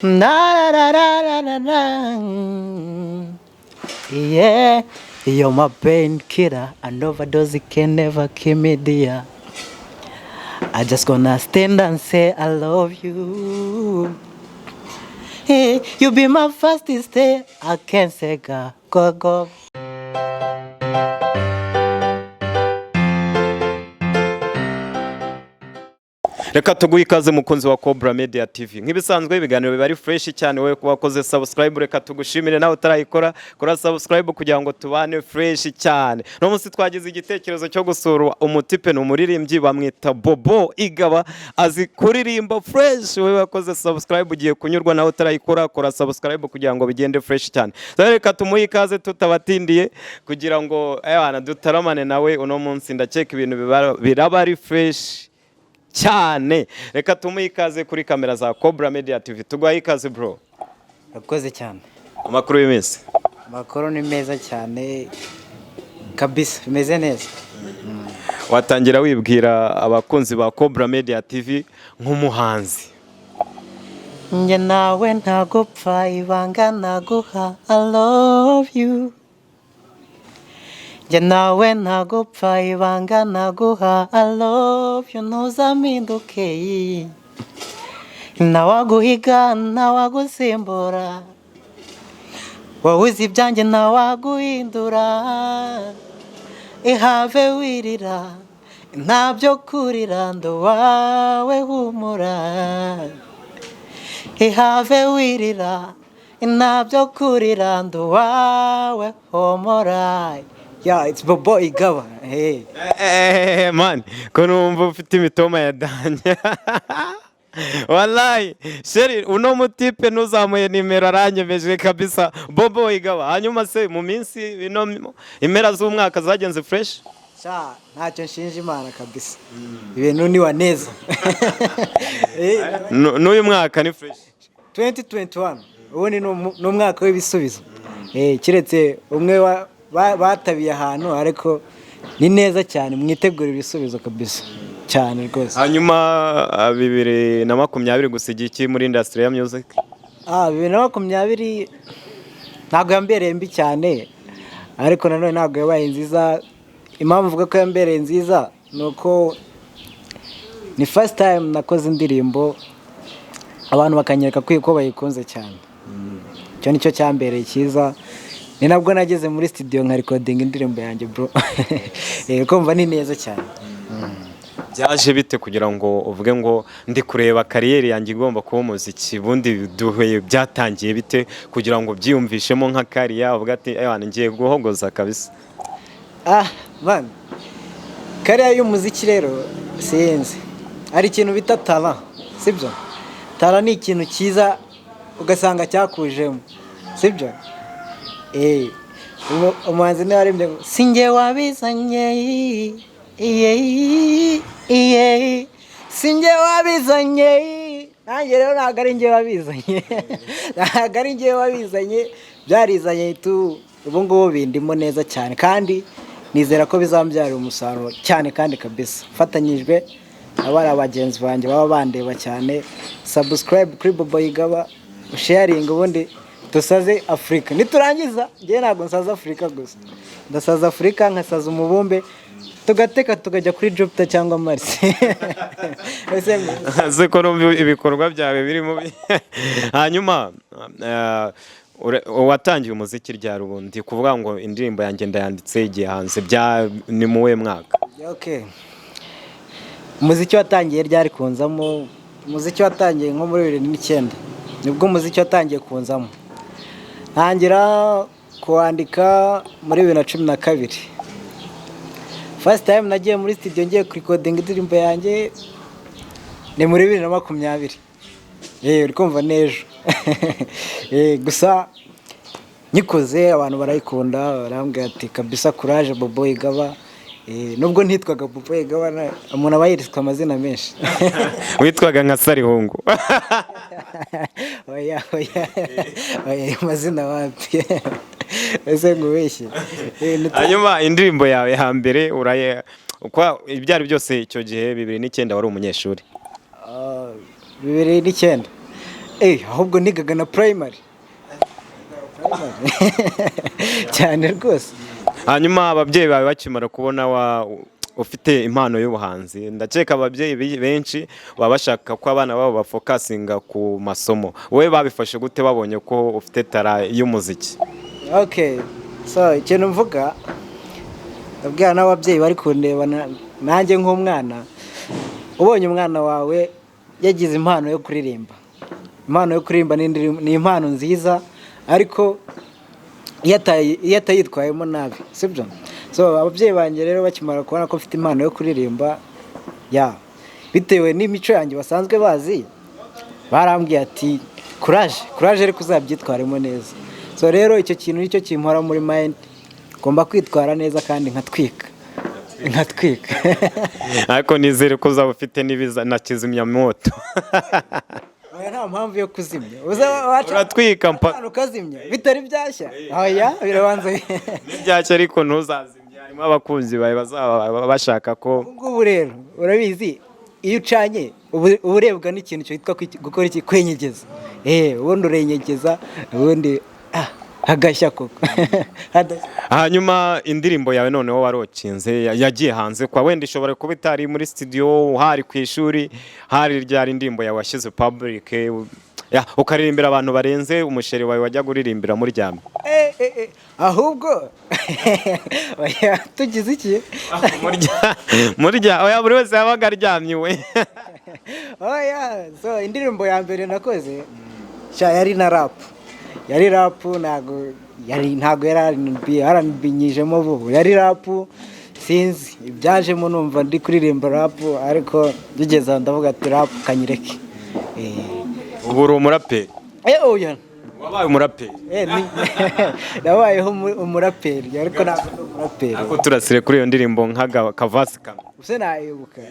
Na na na na na na. Yeah, you're my painkiller. An overdose can never kill me, dear. I just gonna stand and say I love you. Hey, you be my fastest day. I can't say go. Reka tuguhe ikaze mukunzi wa Cobra Media TV. Nk'ibisanzwe ibiganiro biba ari fresh cyane, we wakoze subscribe, reka tugushimire nawe utarayikora, kora subscribe kugira ngo tubane fresh cyane. No munsi twagize igitekerezo cyo gusura umutipe n'umuririmbyi bamwita Bobo Igaba, azi kuririmba fresh. We wakoze subscribe ugiye kunyurwa nawe utarayikora, kora subscribe kugira ngo bigende fresh cyane. Reka tumuhe ikaze tutabatindiye kugira ngo ayana dutaramane nawe uno munsi. Ndakeka ibintu biraba ari fresh cyane. Reka tumuhe ikaze kuri kamera za Cobra Media TV. Tuguhaye ikaze bro. Urakoze cyane. Amakuru y'iminsi? Amakuru ni meza cyane kabisa, bimeze neza. Watangira wibwira abakunzi ba Cobra Media TV nk'umuhanzi. Njye nawe ntagupfa ibanga naguha, I love you. Njye nawe ntagupfa ibanga naguha, I love you. Ntuzampinduke, ntawaguhiga ntawagusimbura, wowe uzi ibyanjye ntawaguhindura. Ihave wirira ntabyo kurira, ndo wawe humura. Ihave wirira ntabyo kurira, ndo wawe humura. Yeah, it's Bobo Igaba. Hey. Man, ko numva ufite imitoma ya danye. Wallahi, sheri uno mutipe nuzamuye nimero aranyemeje kabisa. Bobo Igaba. Hanyuma se mu minsi ino impera z'umwaka zagenze fresh? Sha, ntacyo nshinja Imana kabisa. Ibintu ni waneza. N'uyu mwaka ni fresh. 2021. Ubu ni n'umwaka w'ibisubizo. Kiretse umwe batabiye ahantu, ariko ni neza cyane, mwitegura ibisubizo kabisa cyane rwose. Hanyuma 2020 gusiga iki muri industry ya music? 2020 ntabwo yambereye mbi cyane, ariko nanone ntabwo yabaye nziza. Impamvu mvuga ko yambereye nziza nuko ni first time nakoze indirimbo abantu bakanyereka ko bayikunze cyane. Cyo nicyo cyambereye cyiza. Ni nabwo nageze muri studio nka recording indirimbo yanjye bro. Kumva ni neza cyane. Byaje bite kugira ngo uvuge ngo ndi kureba kariyeri yanjye igomba kuba umuziki? Bundi duhuye byatangiye bite kugira ngo byiyumvishemo nka kariya uvuga ati ayana ngiye guhogoza kabisa? Man, kariya y'umuziki rero sinzi, ari ikintu bita talent, sibyo? Talent ni ikintu cyiza ugasanga cyakujemo, sibyo? Umuhanzi niwe arembye ngo sinjye wabizanye, sinjye wabizanye. Nanjye rero ntabwo ari njye wabizanye. Ntabwo ari njye wabizanye, byarizanye tu. Ubu ngubu bindimo neza cyane, kandi nizera ko bizambyarira umusaruro cyane kandi kabisa. Fatanyijwe abari abagenzi banjye baba bandeba cyane. Subscribe kuri Bobo Igaba, sharing, ubundi dusaze Afrika. Niturangiza njye ntabwo nsaza Afrika gusa, ndasaza Afrika nkasaza umubumbe, tugateka tukajya kuri Jupiter cyangwa Mars. Ese ko numva ibikorwa byawe biri mu hanyuma watangiye umuziki ryari? Ubundi kuvuga ngo indirimbo yanjye ndayanditse igihe hanze ni muwe mwaka? Okay, umuziki watangiye ryari kunzamo? Umuziki watangiye nko muri 2009, nibwo umuziki watangiye kunzamo. Ntangira kuandika muri 2012. First time nagiye muri studio ngiye recording indirimbo yanjye ni muri 2020. Uri kumva nejo. Gusa nyikoze abantu barayikunda, barambwira ati kabisa courage Bobo Igaba. Nubwo ntitwaga Bobo Igaba, umuntu abayiriswa amazina menshi. Witwaga nka Sarihungu. Oya, amazina wapi? Ese ngubeshye. Hanyuma indirimbo yawe hambere uraye kwa ibyari byose icyo gihe 2009 wari umunyeshuri? 2009 ahubwo nigaga na primary cyane rwose. hanyuma ababyeyi bawe bakimara kubona ufite impano y'ubuhanzi, ndakeka ababyeyi benshi baba bashaka ko abana babo bafokasinga ku masomo, wowe babifashe gute babonye ko ufite tara y'umuziki? Okay, so ikintu mvuga ndabwira n'ababyeyi bari kundeba nanjye nk'umwana, ubonye umwana wawe yagize impano yo kuririmba, impano yo kuririmba ni impano nziza, ariko iyo atayitwayemo nabi, sibyo? So ababyeyi banjye rero bakimara kubona ko mfite impano yo kuririmba, bitewe n'imico yanjye basanzwe bazi, barambwiye ati courage ariko uzabyitwaremo neza. So rero icyo kintu nicyo kimpora muri mind, ngomba kwitwara neza kandi nkatwika. Ariko nizere ko uzaba ufite na kizimyamoto. Oya, nta mpamvu yo kuzimya. Uratwika mpaka ukazimya bitari byashya. Oya, birabanza. N'ibyashya ariko ntuzazimya, harimo abakunzi bawe bazaba bashaka ko. Ubwo rero urabizi, iyo ucanye uburebwa n'ikintu cyitwa gukora iki, kwenyegeza. Ubundi urenyegeza, ubundi hagashya koko. Hanyuma indirimbo yawe noneho warokinze yagiye hanze, kwa wenda ishobora kuba itari muri studio, hari ku ishuri, hari ryari indirimbo yawe washyize public, ukaririmbira abantu barenze umusheri wawe wajya kuririmbira muri ryamye? Ahubwo tugize iki? Oya, buri wese yabaga aryamye we. Oya, so indirimbo ya mbere nakoze yari na rap. Yari rap, ntago yari R&B-nyijemo vuba, yari rap. Sinzi ibyajemo numva ndi kuririmba rap, ariko bigeze ndavuga ati rap kanyireke. Ubu uri umuraperi? Oya, wabaye umuraperi? Nabayeho umuraperi, ariko ntabwo ndi umuraperi. Ariko turasire kuri iyo ndirimbo nk'akavasi kamwe. Use nayibuka.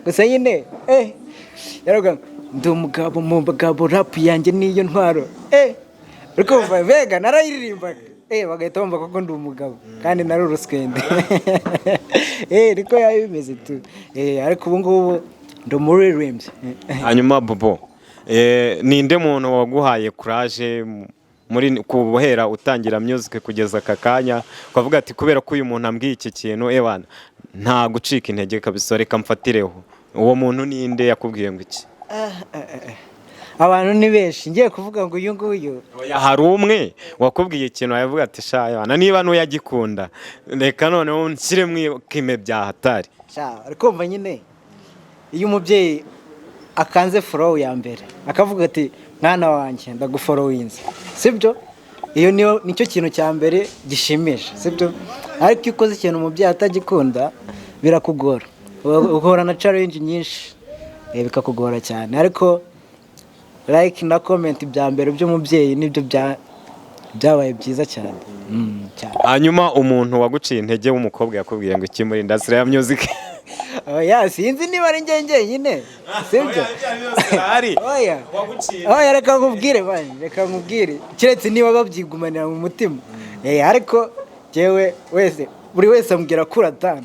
Gusa nyine yaravuga ndi umugabo mu bagabo, rap yanjye niyo ntwaro. Ariko vega narayiririmbaga. Bagahita bumva ko ndi umugabo kandi nari uruswende. Niko yabimeze tu. Ariko ubu ngubu ndi umuririmbyi. Hanyuma Bobo, ninde muntu waguhaye courage muri kubohera utangira music kugeza aka kanya, ukavuga ati kubera ko uyu muntu ambwiye iki kintu ewana nta gucika intege kabisa, reka mfatireho? Uwo muntu ninde yakubwiye ngo iki? Abantu ni benshi, ngiye kuvuga ngo uyu nguyu. Hari umwe wakubwiye ikintu yavuga ati shayana niba n'uyagikunda reka noneho nshyire mu kime bya hatari. Ariko mva nyine iyo umubyeyi akanze follow ya mbere akavuga ati mwana wanjye ndagufollowinze, sibyo? Iyo nicyo kintu cya mbere gishimisha, sibyo? Ariko iyo ukoze ikintu umubyeyi atagikunda birakugora, uhura na challenge nyinshi, bikakugora cyane. Ariko like na comment bya mbere by'umubyeyi nibyo byabaye byiza cyane. Hanyuma umuntu waguciye intege w'umukobwa yakubwiye ngo iki muri industry ya music? Sinzi niba ari njye nyine, sibyo? Oya, reka nkubwire kiretse niba babyigumanira mu mutima. Ariko jewe buri wese ambwira ko uratana.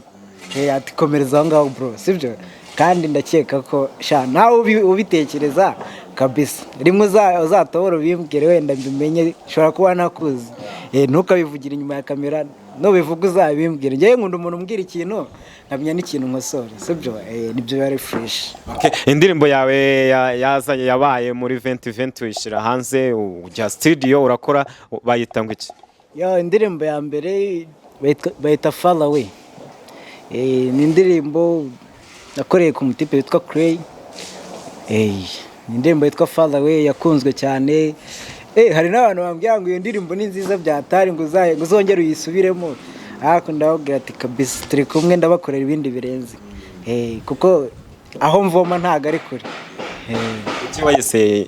Ati komereza aho ngaho bro, sibyo? Kandi ndakeka ko nawe ubitekereza kabisa, rimwe uzatobora ubimbwire wenda mbimenye, ushobora kuba nakuzi. Ntukabivugira inyuma ya kamera, nubivuga uzabimbwire. Njyewe nkunda umuntu umbwira ikintu nkamenya n'ikintu nkosora, sibyo? Nibyo bari fresh. Indirimbo yawe yazanye yabaye muri 2020 uyishyira hanze, ujya studio urakora, bayita ngo iki? Indirimbo ya mbere bayita Far Away. Ni indirimbo nakoreye ku mutipe witwa Clay. Ni indirimbo yitwa Far Away yakunzwe cyane. Hari n'abantu bambwira ngo iyo ndirimbo ni nziza byatari ngo uzongere uyisubiremo. Ariko ndababwira ati kabisa turi kumwe ndabakorera ibindi birenze. Kuko aho mvoma ntago ari kure. Iki wayise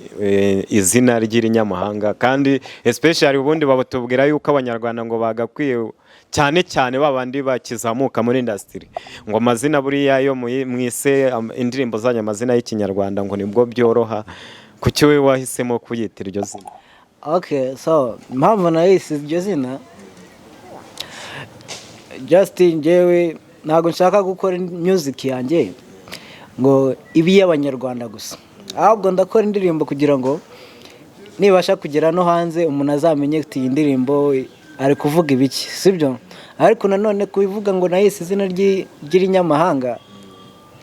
izina ry'irinyamahanga, kandi especially ubundi babatubwira yuko abanyarwanda ngo bagakwiye cyane babandi bakizamuka muri industry ngo amazina buriya yo mwise indirimbo zanyu amazina y'ikinyarwanda ngo nibwo byoroha, kuki we wahisemo kuyitira iryo zina? Okay, so mpamvu nahise iryo zina Justin, njyewe ntabwo nshaka gukora music yanjye ngo ibi y'abanyarwanda gusa, ahubwo ndakora indirimbo kugira ngo nibasha kugera no hanze umuntu azamenye ati iyi ndirimbo ari kuvuga ibiki sibyo ariko nanone kubivuga ngo nahise izina ry'inyamahanga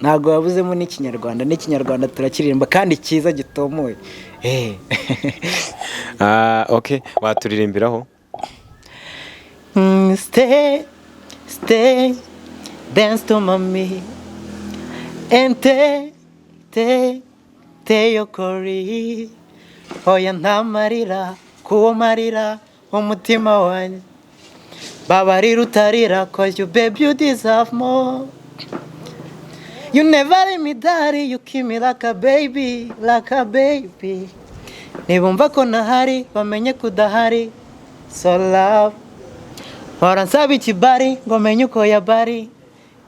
ntabwo yabuzemo n'ikinyarwanda turakiririmba kandi cyiza gitomoye okay waturirimbiraho stay dance to mommy and take your kori oya ntamarira kuwo marira umutima wanjye babarira utarira cause you babe you deserve more you never let me die you keep me like a baby nibumva ko nahari bamenye kudahari so love mpora nsaba ikibari ngo menye uko yabari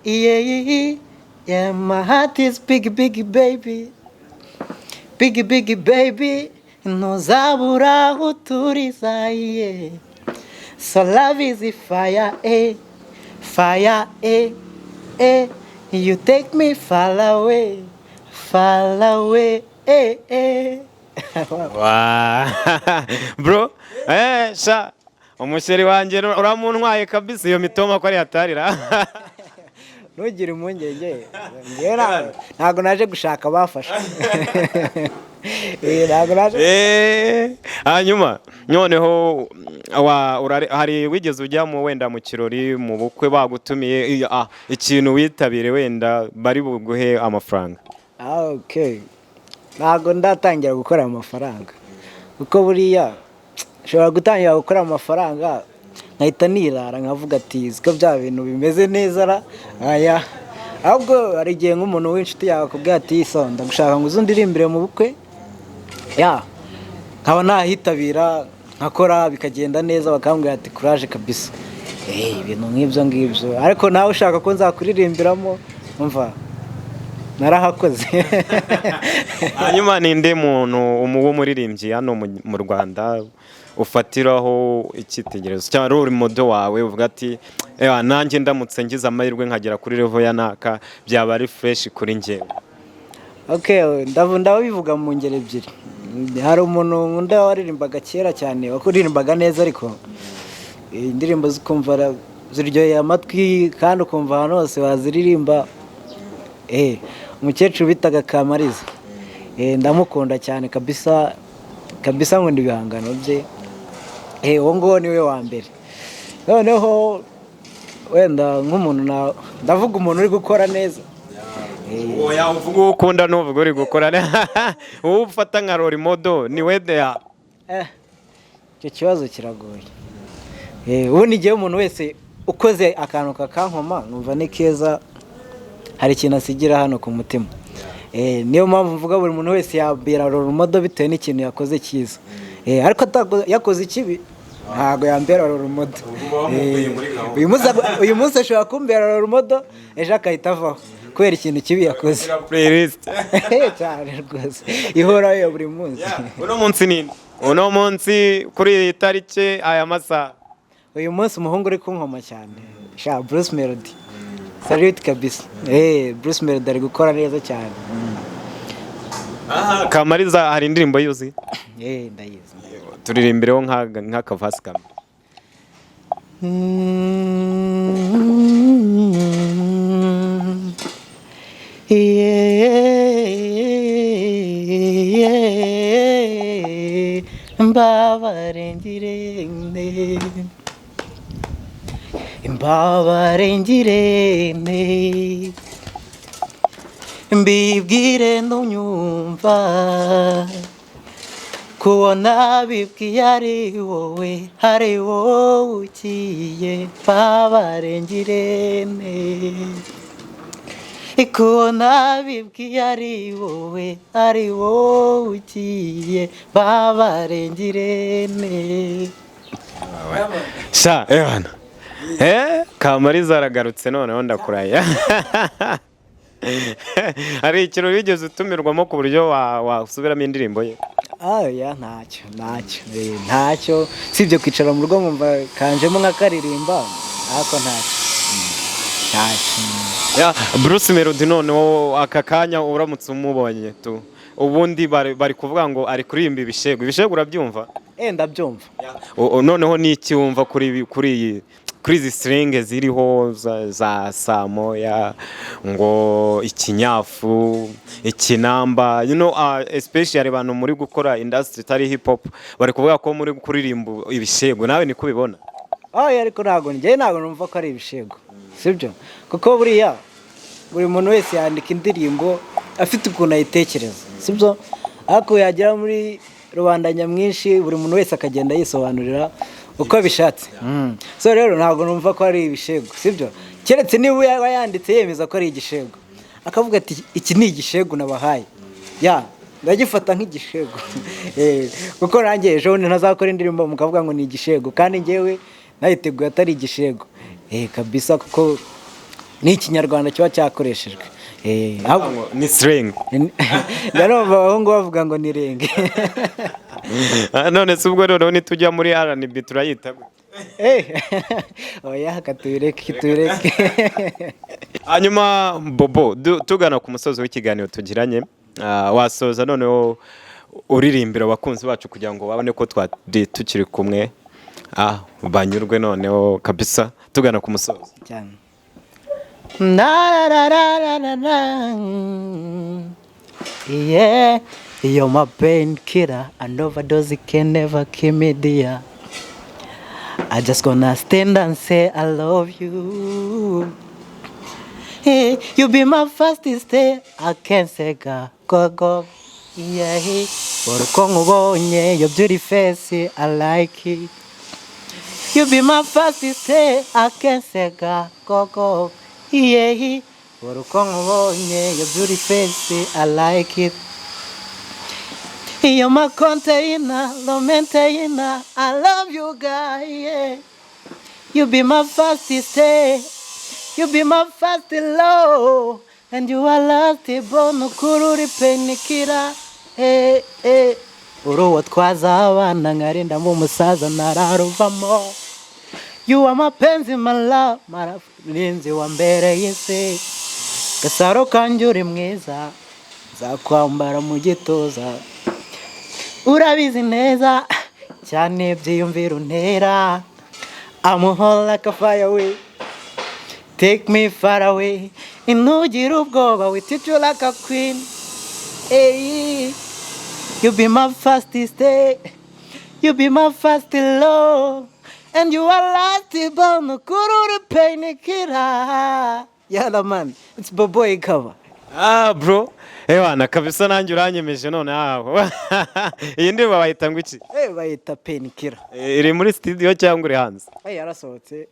yeah my heart is big baby ntuzabura aho uturiza so love is a fire you take me far away bro sha umushyeri wanjye uramuntwaye kabisa iyo mitoma ko ari hatarira ntugire impungenge ntabwo naje gushaka abafasha hanyuma noneho hari wigeze ujyamo wenda mu kirori mu bukwe bagutumiye ikintu witabire wenda bari buguhe amafaranga ntabwo ndatangira gukora amafaranga kuko buriya nshobora gutangira gukora amafaranga nkahita nirara nkavuga ati siko bya bintu bimeze neza ahubwo hari igihe nk'umuntu w'inshuti yawe akubwira ati ndagushaka ngo uzundirimbire mu bukwe nkaba nahitabira nkakora bikagenda neza bakambwira ati courage kabisa ibintu nk'ibyo ariko nawe ushaka ko nzakuririmbiramo umva narahakoze. Hanyuma ninde muntu w'umuririmbyi hano mu Rwanda ufatiraho icyitegererezo cyangwa uri modo wawe uvuga ati nanjye ndamutse ngize amahirwe nkagera kuri level ya naka byaba ari fresh kuri njye? Okay, ndabivuga mu ngero ebyiri. Hari umuntu nkunda waririmbaga kera cyane wakuririmbaga neza ariko indirimbo zikumva ziryoheye amatwi kandi ukumva ahantu hose waziririmba. Umukecuru bitaga Kamariza, ndamukunda cyane kabisa ngo ibihangano bye, uwo ngo niwe wa mbere. Noneho wenda nk'umuntu ndavuga umuntu uri gukora neza. Oya uvuga ukunda n'uvuga uri gukora wowe ufata nka role model ni wede ya icyo kibazo kiragoye. Ubu ni gihe umuntu wese ukoze akantu kakankoma numva ni keza, hari ikintu asigira hano ku mutima. Niyo mpamvu mvuga buri muntu wese yabira role model bitewe n'ikintu yakoze cyiza. Ariko yakoze ikibi ntago yambera role model. Uyu munsi ashobora kumbera role model ejo akahita avaho kubera ikintu kibi yakoze. Playlist cyane rwose ihora yo buri munsi. Uno munsi kuri itariki aya masaha uyu munsi umuhungu uri kunkoma cyane sha Bruce Melody. Salute kabisa. Bruce Melody ari gukora neza cyane. Kamariza hari indirimbo yuzi? Ndayizi. Turirimbireho nk'akavasi kamwe. Imbabarengirene mbibwire ntunyumva kubona bibwiye ari wowe ugiye. Imbabarengirene kubona bibwiye ari wowe ugiye. Imbabarengirene sha Evan. Kamariza aragarutse noneho ndakuraye. Hari ikintu wigeze utumirwamo ku buryo wasubiramo indirimbo ye? Ntacyo sibyo kwicara mu rugo nkumva kanjemo nk'akaririmba ariko ntacyo. Bruce Melody noneho aka kanya uramutse umubonye ubundi bari kuvuga ngo ari kuririmba ibishego urabyumva? Ndabyumva. Noneho n'iki wumva kuri izi string ziriho za samoya ngo ikinyafu ikinamba especially abantu muri gukora industry tari hip hop bari kuvuga ko muri kuririmba ibishego nawe ni kubibona? Ariko ntabwo numva ko ari ibishego sibyo kuko buriya buri muntu wese yandika indirimbo afite ukuntu ayitekereza sibyo ariko yagera muri rubanda nyamwinshi buri muntu wese akagenda yisobanurira uko bishatse. So rero ntabwo numva ko ari ibishego sibyo keretse niba yanditse yemeza ko ari igishego akavuga ati iki ni igishego nabahaye ndagifata nk'igishego kuko nanjye ejo ntazakora indirimbo mukavuga ngo ni igishego kandi njyewe nayiteguye atari igishego kabisa kuko ni ikinyarwanda kiba cyakoreshejwe ni slang ndarumva abahungu bavuga ngo ni renge. None se ubwo noneho nitujya muri R&B turayita katubireke. Hanyuma Bobo tugana ku musozo w'ikiganiro tugiranye wasoza noneho uririmbira abakunzi bacu kugira ngo babone ko tukiri kumwe banyurwe noneho kabisa tugana ku musozo cyane. Yeah, you're my painkiller, and overdose can never kill me, dear. I just gonna stand and say I love you. Hey, you be my fastest day, I can't say go. Yeah, your beauty face, I like it. You be my fastest day, I can't say go. Yeah, your beauty face, I like it. You're my container, low maintainer, I love you, guy. Yeah. You be my fastest day, you be my fastest low, and you are lasty bono kurikira. Uro twazabana ngarinda mu musaza nararuvamo. You are my penzi, my love, marafurinzi wa mbere y'isi. Gasaro kanjye uri mwiza, nzakwambara mu gituza. Urabizi neza, cyane byiyumvira untera. I'm hot like a firework, take me far away. Ntugire ubwoba, we treat you like a queen. Hey, you be my fastest day, you be my fastest love. And you are lasty bono kurikira. Yeah man, it's Bobo cover. Bro na kabisa nanjye uranyemeje none iyi ndirimbo bayita ngo iki? Bayita painkiller. Iri muri studio cyangwa uri hanze? Yarasohotse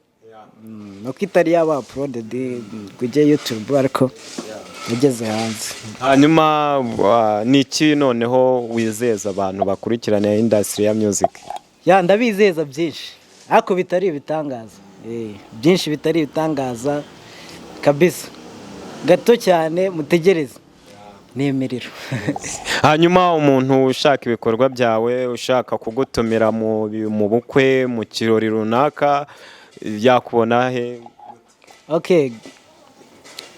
nuko itari yaba uploaded kujya YouTube ariko igeze hanze. Hanyuma niki noneho wizeza abantu bakurikirana industry ya music? Ndabizeza byinshi ariko bitari ibitangaza. Byinshi bitari ibitangaza kabisa. Gato cyane mutegereze n'imiriro. Hanyuma umuntu ushaka ibikorwa byawe ushaka kugutumira mu bukwe mu kirori runaka yakubona he? Okay,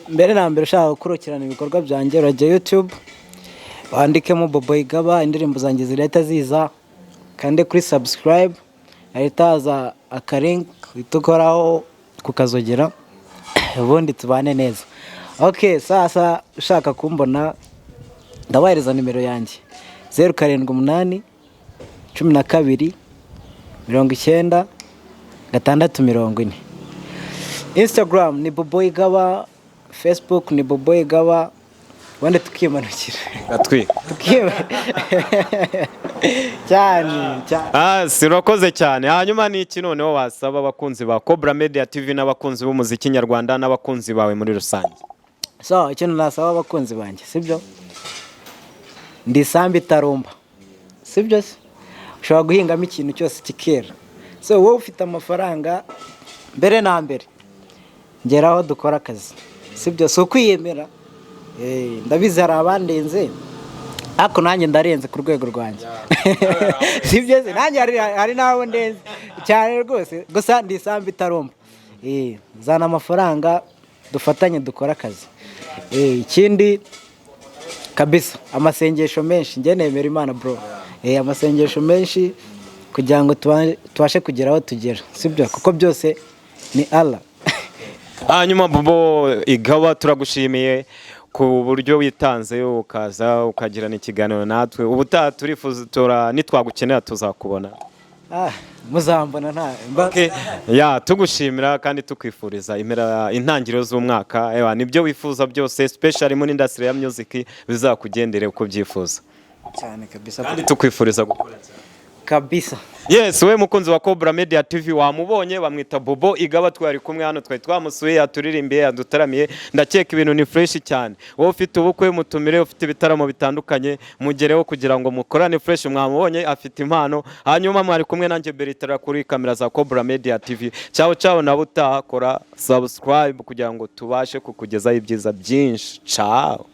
mbere na mbere ushaka gukurikirana ibikorwa byanjye urajya YouTube wandikemo Bobo Igaba indirimbo zanjye zirahita ziza kandi kuri subscribe ahita haza akarink itukoraho kukazogera ubundi tubane neza. Okay, sasa ushaka kumbona ndabahereza nimero yanjye 0788 12 90 640. Instagram ni Bobo Igaba, Facebook ni Bobo Igaba, wende tukimanukira cyane. Sirakoze cyane. Hanyuma ni iki noneho wasaba abakunzi ba Cobra Media TV n'abakunzi b'umuziki nyarwanda n'abakunzi bawe muri rusange? So ikintu nasaba abakunzi banjye sibyo ndi sambi itarumba sibyo ushobora guhingamo ikintu cyose kikera. So wowe ufite amafaranga mbere na mbere ngeraho dukora akazi sibyo so kwiyemera. Ndabizi hari abandenze ariko nanjye ndarenze ku rwego rwanjye sibyo nanjye hari naho ndenze cyane rwose gusa ndi sambi itarumba. Zana amafaranga dufatanye dukora akazi. Ikindi kabisa amasengesho menshi njye nemera Imana bro. Amasengesho menshi kugira ngo tubashe kugera aho tugera, sibyo? Kuko byose ni Allah. Hanyuma Bobo Igaba, turagushimiye ku buryo witanze ukaza ukagirana ikiganiro natwe. Ubutaha turifuza nitwagukenera tuzakubona. Muzambona nta tugushimira kandi tukwifuriza intangiriro z'umwaka. Nibyo wifuza byose, especially muri industry ya music bizakugendere uko byifuza cyane kabisa, kandi tukwifuriza gukora kabisa. Yes, we mukunzi wa Cobra Media TV wamubonye, bamwita Bobo Igaba, twari kumwe hano, twari twamusuye, yaturirimbiye, yadutaramiye. Ndakeka ibintu ni fresh cyane. Wowe ufite ubukwe mutumire, ufite ibitaramo bitandukanye mugereho kugira ngo mukorane fresh. Mwamubonye afite impano. Hanyuma mwari kumwe nanjye Beritara kuri kamera za Cobra Media TV. Ciao na butakora subscribe kugira ngo tubashe kukugezaho ibyiza byinshi. Ciao.